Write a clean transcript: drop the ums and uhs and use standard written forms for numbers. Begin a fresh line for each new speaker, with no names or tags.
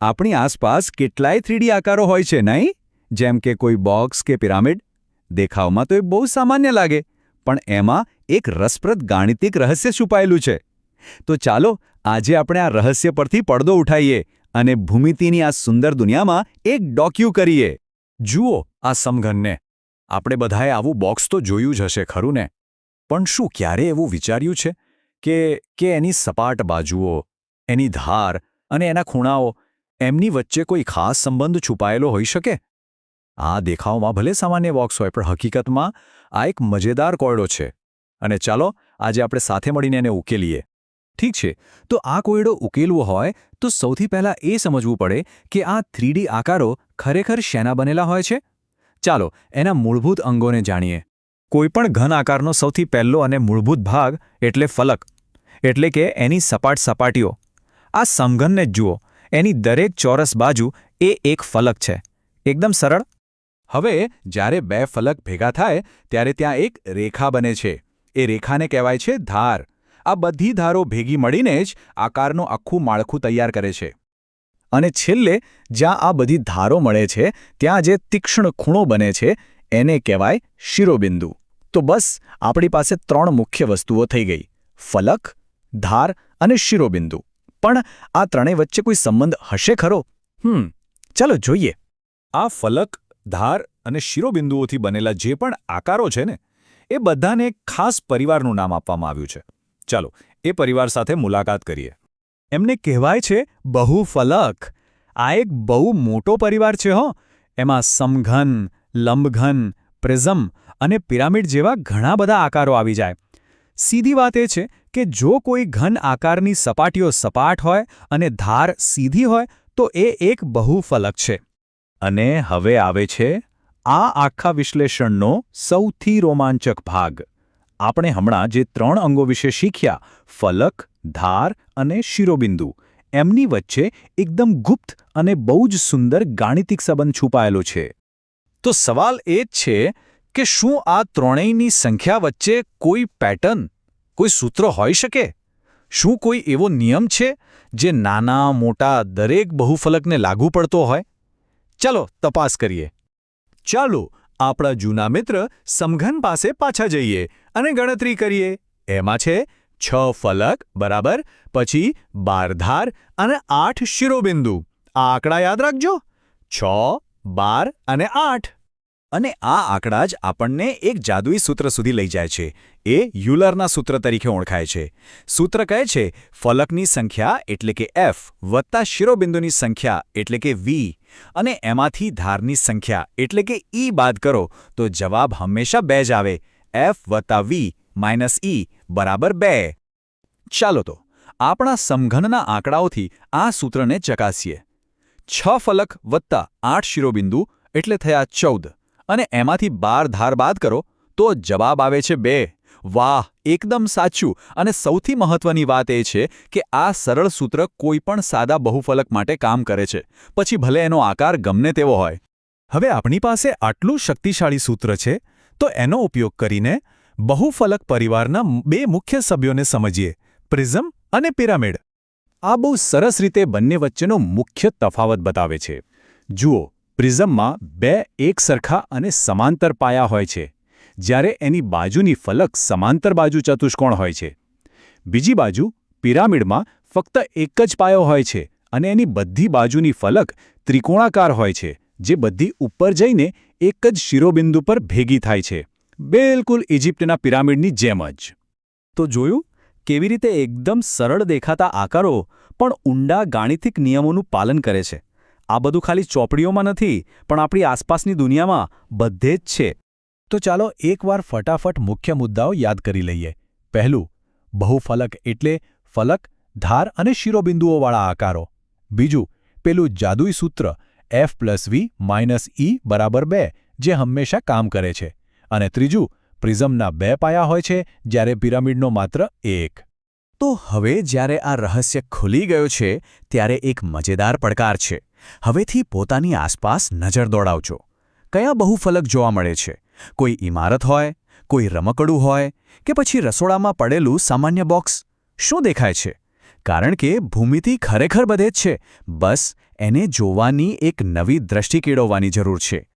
આપણી આસપાસ કેટલાય 3D આકારો હોય છે નહીં? જેમ કે કોઈ બોક્સ કે પિરામિડ. દેખાવમાં તો એ બહુ સામાન્ય લાગે, પણ એમાં એક રસપ્રદ ગાણિતિક રહસ્ય છુપાયેલું છે. તો ચાલો આજે આપણે આ રહસ્ય પરથી પડદો ઉઠાઈએ અને ભૂમિતિની આ સુંદર દુનિયામાં એક ડોક્યુ કરીએ.
જુઓ આ સમઘનને. આપણે બધાએ આવું બોક્સ તો જોયું જ હશે, ખરું ને? પણ શું ક્યારે એવું વિચાર્યું છે કે એની સપાટ બાજુઓ, એની ધાર અને એના ખૂણાઓ, એમની વચ્ચે કોઈ ખાસ સંબંધ છુપાયેલો હોઈ શકે? આ દેખાવમાં ભલે સામાન્ય બોક્સ હોય, પણ હકીકતમાં આ એક મજેદાર કોયડો છે. અને ચાલો આજે આપણે સાથે મળીને એને ઉકેલીએ. ઠીક છે, તો આ કોયડો ઉકેલવો હોય તો સૌથી પહેલાં એ સમજવું પડે કે આ 3D આકારો ખરેખર શેના બનેલા હોય છે. ચાલો એના મૂળભૂત અંગોને જાણીએ. કોઈપણ ઘન આકારનો સૌથી પહેલો અને મૂળભૂત ભાગ એટલે ફલક, એટલે કે એની સપાટીઓ. આ સમઘનને જ જુઓ, એની દરેક ચોરસ બાજુ એ એક ફલક છે. એકદમ સરળ.
હવે જ્યારે બે ફલક ભેગા થાય ત્યારે ત્યાં એક રેખા બને છે. એ રેખાને કહેવાય છે ધાર. આ બધી ધારો ભેગી મળીને જ આકારનું આખું માળખું તૈયાર કરે છે.
અને છેલ્લે જ્યાં આ બધી ધારો મળે છે ત્યાં જે તીક્ષ્ણ ખૂણો બને છે એને કહેવાય શિરોબિંદુ. તો બસ આપણી પાસે 3 મુખ્ય વસ્તુઓ થઈ ગઈ: ફલક, ધાર અને શિરોબિંદુ. પણ આ ત્રણેય વચ્ચે કોઈ સંબંધ હશે ખરો? ચાલો જોઈએ.
આ ફલક, ધાર અને શિરોબિંદુઓથી બનેલા જે પણ આકારો છે ને, એ બધાને એક ખાસ પરિવારનું નામ આપવામાં આવ્યું છે. ચાલો એ પરિવાર સાથે મુલાકાત કરીએ.
એમને કહેવાય છે બહુફલક. આ એક બહુ મોટો પરિવાર છે હો. એમાં સમઘન, લંબઘન, પ્રિઝમ અને પિરામિડ જેવા ઘણા બધા આકારો આવી જાય. સીધી વાત એ છે કે જો કોઈ ઘન આકારની સપાટીઓ સપાટ હોય અને ધાર સીધી હોય તો એ એક બહુફલક છે. અને હવે આવે છે આ આખા વિશ્લેષણનો સૌથી રોમાંચક ભાગ. આપણે હમણાં જે 3 અંગો વિશે શીખ્યા, ફલક, ધાર અને શિરોબિંદુ, એમની વચ્ચે એકદમ ગુપ્ત અને બહુ જ સુંદર ગાણિતિક સંબંધ છુપાયેલો છે. તો સવાલ એ જ છે કે શું આ ત્રણેયની સંખ્યા વચ્ચે કોઈ પેટર્ન, કોઈ સૂત્ર હોઈ શકે? શું કોઈ એવો નિયમ છે જે નાના મોટા દરેક બહુફલકને લાગુ પડતો હોય? ચાલો તપાસ કરીએ. ચાલો આપણા જૂના મિત્ર સમઘન પાસે પાછા જઈએ અને ગણતરી કરીએ. એમાં છે 6 ફલક બરાબર, પછી 12 ધાર અને 8 શિરોબિંદુ. આ આંકડા યાદ રાખજો: 6, 12 અને 8.
અને આ આંકડા જ આપણને એક જાદુઈ સૂત્ર સુધી લઈ જાય છે. એ યુલરના સૂત્ર તરીકે ઓળખાય છે. સૂત્ર કહે છે ફલકની સંખ્યા એટલે કે F વત્તા શિરોબિંદુની સંખ્યા એટલે કે V અને એમાંથી ધારની સંખ્યા એટલે કે E બાદ કરો તો જવાબ હંમેશા 2 જ આવે. F વત્તા V માઇનસ E બરાબર 2. ચાલો તો આપણા સમઘનના આંકડાઓથી આ સૂત્રને ચકાસીએ. 6 ફલક વત્તા 8 શિરોબિંદુ એટલે થયા 14 અને એમાંથી 12 ધાર બાદ કરો તો જવાબ આવે છે 2. વાહ, એકદમ સાચું. અને સૌથી મહત્વની વાત એ છે કે આ સરળ સૂત્ર કોઈપણ સાદા બહુફલક માટે કામ કરે છે, પછી ભલે એનો આકાર ગમે તેવો હોય. હવે આપણી પાસે આટલું શક્તિશાળી સૂત્ર છે, તો એનો ઉપયોગ કરીને બહુફલક પરિવારના 2 મુખ્ય સભ્યોને સમજીએ: પ્રિઝમ અને પિરામિડ. આ બહુ સરસ રીતે બંને વચ્ચેનો મુખ્ય તફાવત બતાવે છે. જુઓ, પ્રિઝમમાં 2 એકસરખા અને સમાંતર પાયા હોય છે, જ્યારે એની બાજુની ફલક સમાંતર બાજુ ચતુષ્કોણ હોય છે. બીજી બાજુ પિરામિડમાં ફક્ત એક જ પાયો હોય છે અને એની બધી બાજુની ફલક ત્રિકોણાકાર હોય છે, જે બધી ઉપર જઈને એક જ શિરોબિંદુ પર ભેગી થાય છે. બિલકુલ ઇજિપ્તના પિરામિડની જેમ જ. તો જોયું કેવી રીતે એકદમ સરળ દેખાતા આકારો પણ ઊંડા ગાણિતિક નિયમોનું પાલન કરે છે. આ બધું ખાલી ચોપડીઓમાં નથી, પણ આપણી આસપાસની દુનિયામાં બધે જ છે. તો ચાલો એકવાર ફટાફટ મુખ્ય મુદ્દાઓ યાદ કરી લઈએ. પહેલું, બહુફલક એટલે ફલક, ધાર અને શિરોબિંદુઓવાળા આકારો. બીજું, પેલું જાદુઈ સૂત્ર F + V - E બરાબર 2, જે હંમેશા કામ કરે છે. અને ત્રીજું, પ્રિઝમના 2 પાયા હોય છે, જ્યારે પિરામિડનો માત્ર 1. તો હવે જ્યારે આ રહસ્ય ખુલી ગયો છે, ત્યારે એક મજેદાર પડકાર છે. હવેથી પોતાની આસપાસ નજર દોડાવજો. કયા બહુફલક જોવા મળે છે? કોઈ ઇમારત હોય, કોઈ રમકડું હોય, કે પછી રસોડામાં પડેલું સામાન્ય બોક્સ? શું દેખાય છે? કારણ કે ભૂમિતિ ખરેખર બધે જ છે, બસ એને જોવાની એક નવી દ્રષ્ટિ કેળવવાની જરૂર છે.